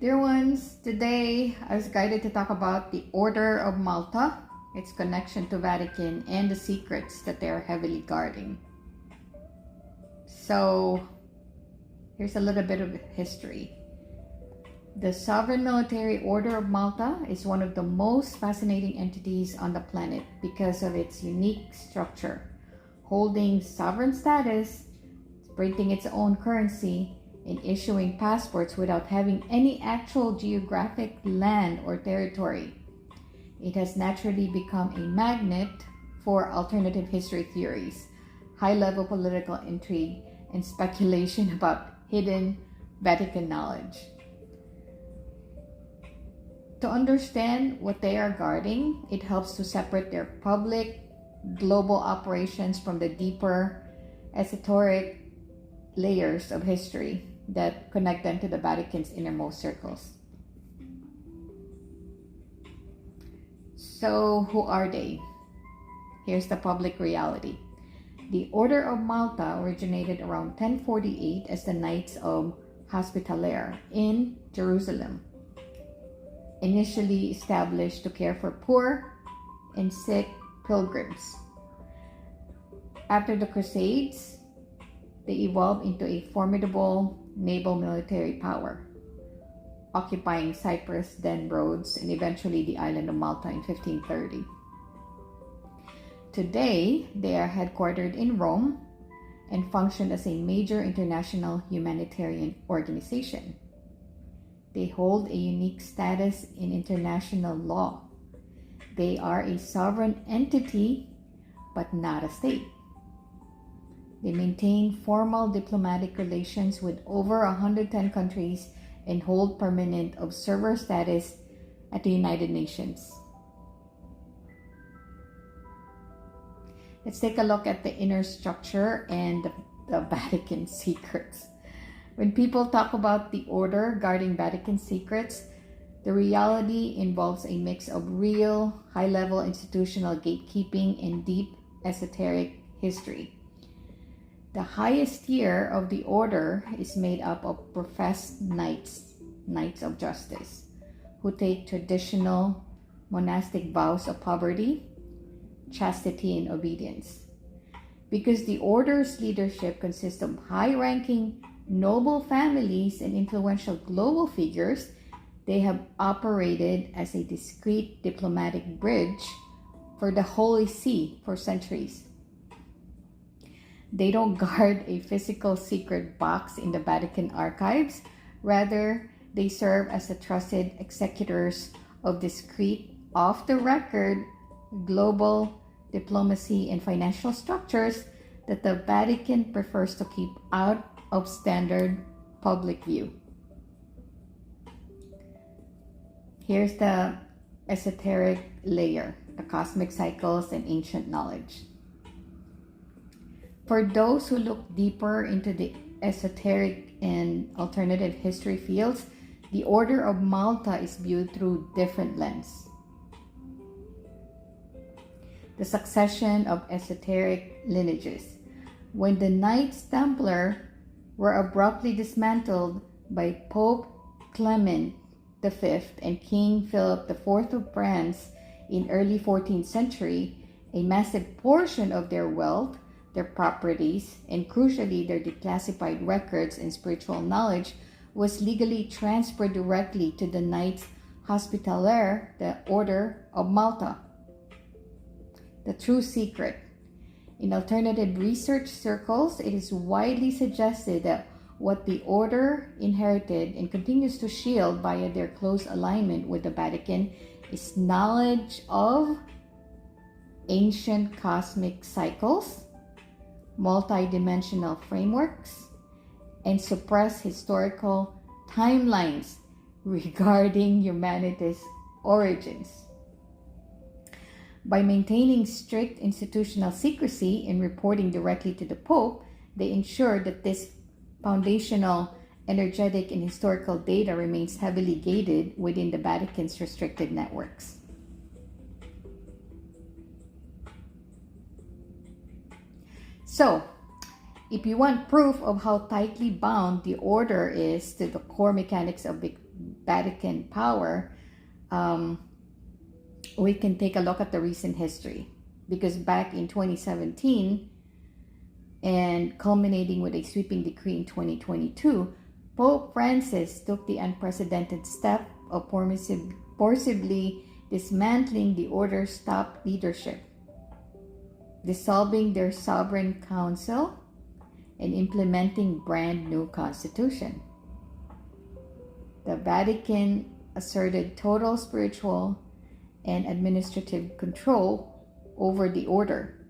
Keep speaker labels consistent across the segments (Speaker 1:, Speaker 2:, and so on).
Speaker 1: Dear ones, today I was guided to talk about the Order of Malta, its connection to Vatican, and the secrets that they are heavily guarding. So, here's a little bit of history. The Sovereign Military Order of Malta is one of the most fascinating entities on the planet because of its unique structure, holding sovereign status, printing its own currency, and issuing passports without having any actual geographic land or territory. It has naturally become a magnet for alternative history theories, high-level political intrigue, and speculation about hidden Vatican knowledge. To understand what they are guarding, it helps to separate their public, global operations from the deeper, esoteric layers of history that connect them to the Vatican's innermost circles. So, who are they? Here's the public reality. The Order of Malta originated around 1048 as the Knights of Hospitaller in Jerusalem, initially established to care for poor and sick pilgrims. After the Crusades, they evolved into a formidable naval military power, occupying Cyprus, then Rhodes, and eventually the island of Malta in 1530. Today, they are headquartered in Rome and function as a major international humanitarian organization. They hold a unique status in international law. They are a sovereign entity, but not a state. They maintain formal diplomatic relations with over 110 countries and hold permanent observer status at the United Nations. Let's take a look at the inner structure and the Vatican secrets. When people talk about the order guarding Vatican secrets, the reality involves a mix of real, high-level institutional gatekeeping and deep esoteric history. The highest tier of the order is made up of professed knights of justice, who take traditional monastic vows of poverty, chastity, and obedience. Because the order's leadership consists of high-ranking noble families and influential global figures, they have operated as a discreet diplomatic bridge for the Holy See for centuries. They don't guard a physical secret box in the Vatican archives. Rather, they serve as the trusted executors of discreet, off-the-record global diplomacy and financial structures that the Vatican prefers to keep out of standard public view. Here's the esoteric layer, the cosmic cycles and ancient knowledge. For those who look deeper into the esoteric and alternative history fields, the Order of Malta is viewed through different lenses. The succession of esoteric lineages. When the Knights Templar were abruptly dismantled by Pope Clement V and King Philip IV of France in early 14th century, a massive portion of their wealth, their properties, and crucially their declassified records and spiritual knowledge was legally transferred directly to the Knights Hospitaller, the Order of Malta. The true secret. In alternative research circles, it is widely suggested that what the Order inherited and continues to shield via their close alignment with the Vatican is knowledge of ancient cosmic cycles, multi-dimensional frameworks, and suppressed historical timelines regarding humanity's origins. By maintaining strict institutional secrecy and reporting directly to the Pope, they ensure that this foundational, energetic, and historical data remains heavily gated within the Vatican's restricted networks. So, if you want proof of how tightly bound the order is to the core mechanics of Vatican power, we can take a look at the recent history. Because back in 2017, and culminating with a sweeping decree in 2022, Pope Francis took the unprecedented step of forcibly dismantling the order's top leadership, dissolving their sovereign council, and implementing brand new constitution. The Vatican asserted total spiritual and administrative control over the order,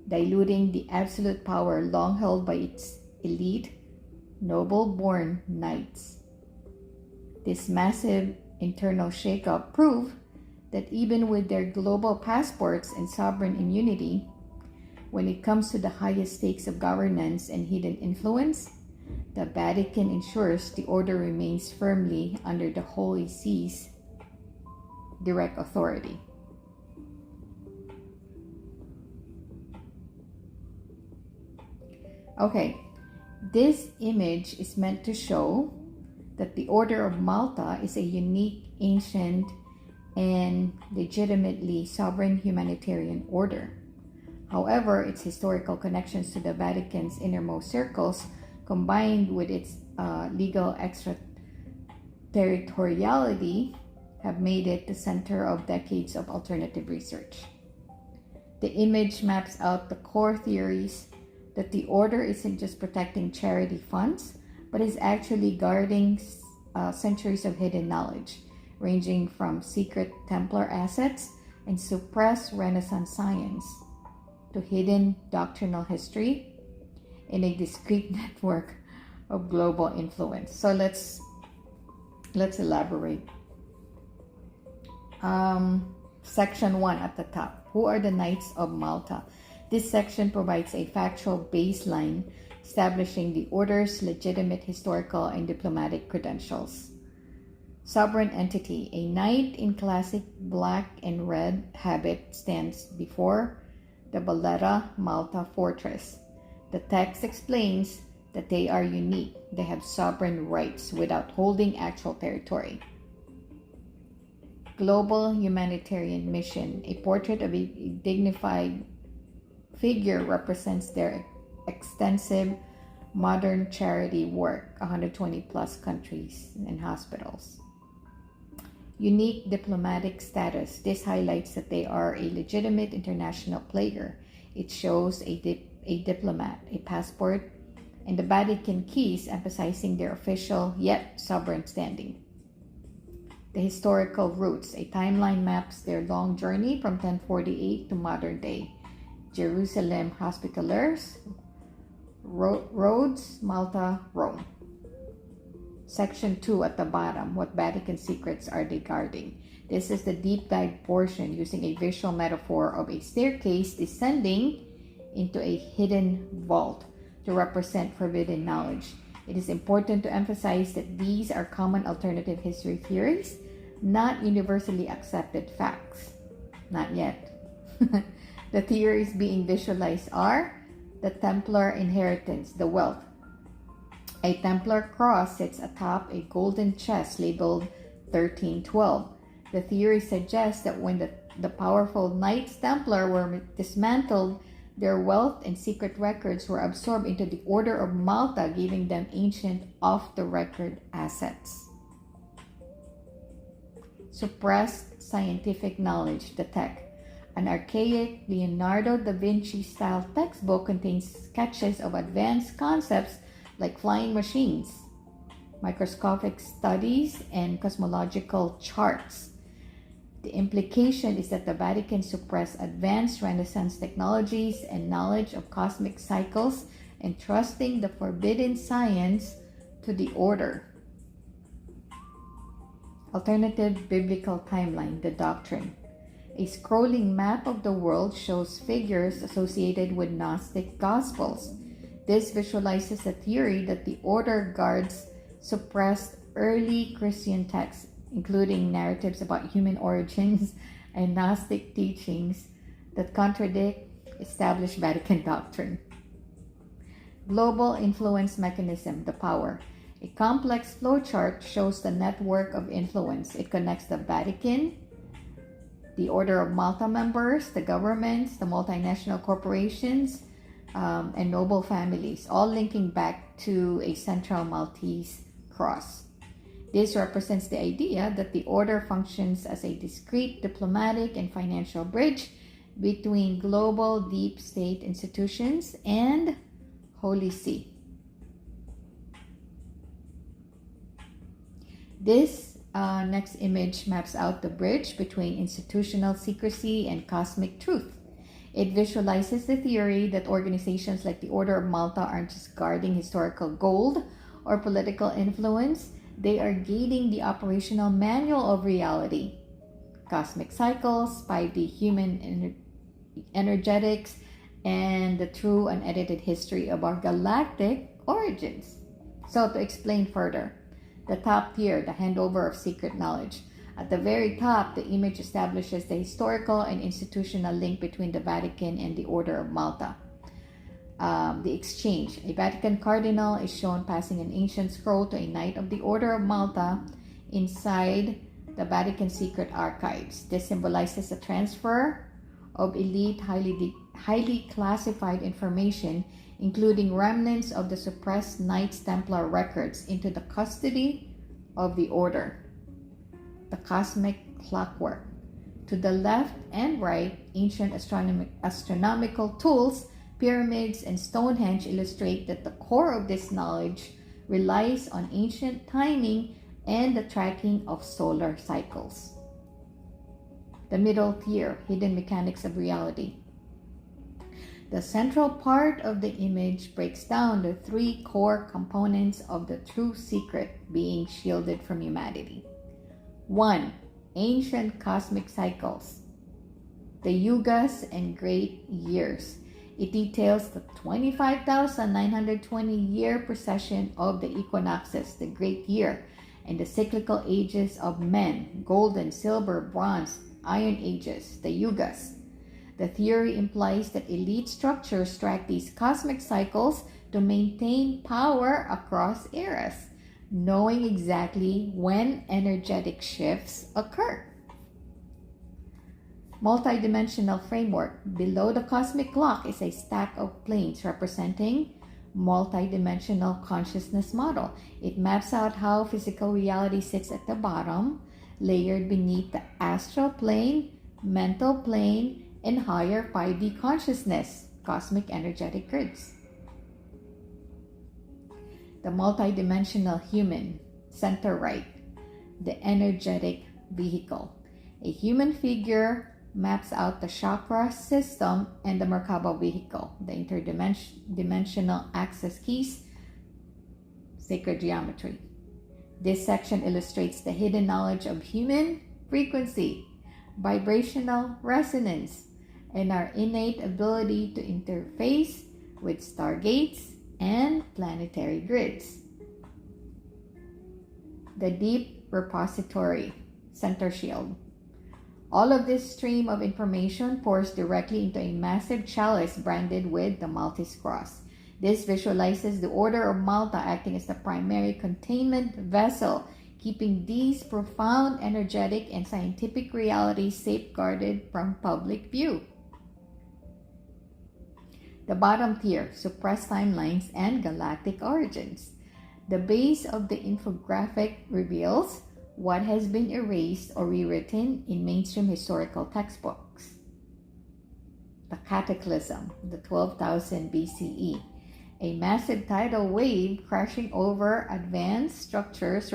Speaker 1: diluting the absolute power long held by its elite, noble-born knights. This massive internal shakeup proved that even with their global passports and sovereign immunity, when it comes to the highest stakes of governance and hidden influence, the Vatican ensures the order remains firmly under the Holy See's direct authority. Okay, this image is meant to show that the Order of Malta is a unique, ancient, and legitimately sovereign humanitarian order. However, its historical connections to the Vatican's innermost circles, combined with its legal extraterritoriality, have made it the center of decades of alternative research. The image maps out the core theories that the order isn't just protecting charity funds, but is actually guarding centuries of hidden knowledge, ranging from secret Templar assets and suppressed Renaissance science to hidden doctrinal history in a discrete network of global influence. So let's elaborate. Section 1 at the top. Who are the Knights of Malta? This section provides a factual baseline establishing the order's legitimate historical and diplomatic credentials. Sovereign entity. A knight in classic black and red habit stands before the Valletta, Malta fortress. The text explains that they are unique. They have sovereign rights without holding actual territory. Global humanitarian mission. A portrait of a dignified figure represents their extensive modern charity work, 120 plus countries and hospitals. Unique diplomatic status. This highlights that they are a legitimate international player. It shows a diplomat, a passport, and the Vatican keys, emphasizing their official yet sovereign standing. The historical roots. A timeline maps their long journey from 1048 to modern day. Jerusalem Hospitallers, Rhodes, Malta, Rome. Section 2 at the bottom. What Vatican secrets are they guarding? This is the deep dive portion using a visual metaphor of a staircase descending into a hidden vault to represent forbidden knowledge. It is important to emphasize that these are common alternative history theories, not universally accepted facts. Not yet. The theories being visualized are the Templar inheritance, the wealth. A Templar cross sits atop a golden chest labeled 1312. The theory suggests that when the powerful Knights Templar were dismantled, their wealth and secret records were absorbed into the Order of Malta, giving them ancient off-the-record assets. Suppressed scientific knowledge, the tech. An archaic Leonardo da Vinci-style textbook contains sketches of advanced concepts like flying machines, microscopic studies, and cosmological charts. The implication is that the Vatican suppressed advanced Renaissance technologies and knowledge of cosmic cycles, entrusting the forbidden science to the order. Alternative biblical timeline, the doctrine. A scrolling map of the world shows figures associated with Gnostic Gospels. This visualizes the theory that the order guards suppressed early Christian texts, including narratives about human origins and Gnostic teachings that contradict established Vatican doctrine. Global influence mechanism, the power. A complex flowchart shows the network of influence. It connects the Vatican, the Order of Malta members, the governments, the multinational corporations, and noble families, all linking back to a central Maltese cross. This represents the idea that the order functions as a discrete diplomatic and financial bridge between global deep state institutions and Holy See. This next image maps out the bridge between institutional secrecy and cosmic truth. It visualizes the theory that organizations like the Order of Malta aren't just guarding historical gold or political influence, they are gating the operational manual of reality. Cosmic cycles, 5D human energetics, and the true unedited history of our galactic origins. So to explain further, the top tier, the handover of secret knowledge. At the very top, the image establishes the historical and institutional link between the Vatican and the Order of Malta. The exchange. A Vatican cardinal is shown passing an ancient scroll to a knight of the Order of Malta inside the Vatican secret archives. This symbolizes a transfer of elite, highly classified information, including remnants of the suppressed Knights Templar records, into the custody of the Order. The cosmic clockwork. To the left and right, ancient astronomical tools, pyramids, and Stonehenge illustrate that the core of this knowledge relies on ancient timing and the tracking of solar cycles. The middle tier, hidden mechanics of reality. The central part of the image breaks down the three core components of the true secret being shielded from humanity. 1. Ancient cosmic cycles, the yugas and great years. It details the 25,920 year precession of the equinoxes, the great year, and the cyclical ages of men, golden, silver, bronze, iron ages, the yugas. The theory implies that elite structures track these cosmic cycles to maintain power across eras, knowing exactly when energetic shifts occur. Multidimensional framework. Below the cosmic clock is a stack of planes representing multidimensional consciousness model. It maps out how physical reality sits at the bottom, layered beneath the astral plane, mental plane, and higher 5D consciousness, cosmic energetic grids. The multidimensional human, center right, the energetic vehicle. A human figure maps out the chakra system and the Merkaba vehicle, the interdimensional access keys, sacred geometry. This section illustrates the hidden knowledge of human frequency, vibrational resonance, and our innate ability to interface with stargates and planetary grids. The deep repository, center shield. All of this stream of information pours directly into a massive chalice branded with the Maltese cross. This visualizes the Order of Malta acting as the primary containment vessel, keeping these profound energetic and scientific realities safeguarded from public view. The bottom tier, suppressed timelines and galactic origins. The base of the infographic reveals what has been erased or rewritten in mainstream historical textbooks. The cataclysm, the 12,000 BCE. A massive tidal wave crashing over advanced structures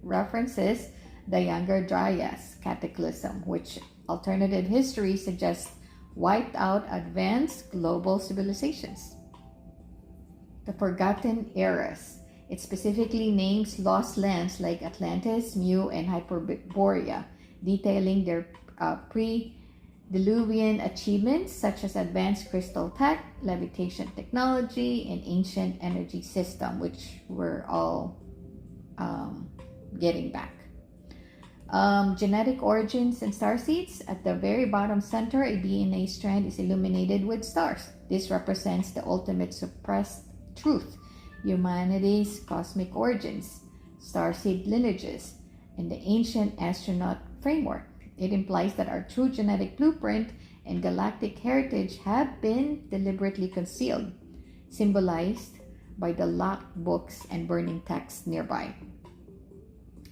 Speaker 1: references the Younger Dryas cataclysm, which alternative history suggests wiped out advanced global civilizations. The Forgotten Eras. It specifically names lost lands like Atlantis, Mu, and Hyperborea, detailing their pre-Diluvian achievements such as advanced crystal tech, levitation technology, and ancient energy system, which we're all getting back. Genetic origins and starseeds. At the very bottom center, a DNA strand is illuminated with stars. This represents the ultimate suppressed truth, humanity's cosmic origins, starseed lineages, and the ancient astronaut framework. It implies that our true genetic blueprint and galactic heritage have been deliberately concealed, symbolized by the locked books and burning texts nearby.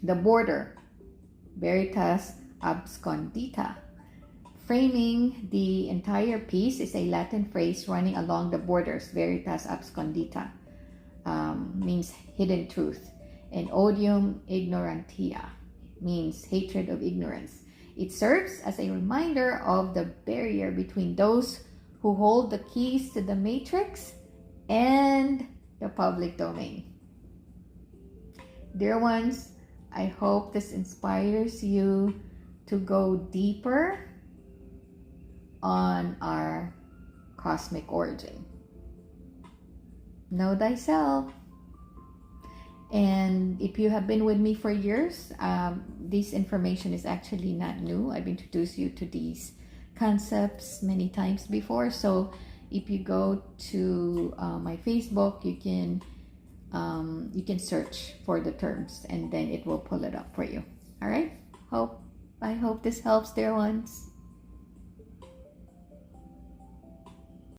Speaker 1: The border, Veritas Abscondita. Framing the entire piece is a Latin phrase running along the borders, Veritas Abscondita, means hidden truth, and odium ignorantia means hatred of ignorance. It serves as a reminder of the barrier between those who hold the keys to the matrix and the public domain. Dear ones, I hope this inspires you to go deeper on our cosmic origin. Know thyself. And if you have been with me for years, this information is actually not new. I've introduced you to these concepts many times before. So if you go to my Facebook, you can search for the terms, and then it will pull it up for you. All right. I hope this helps, dear ones.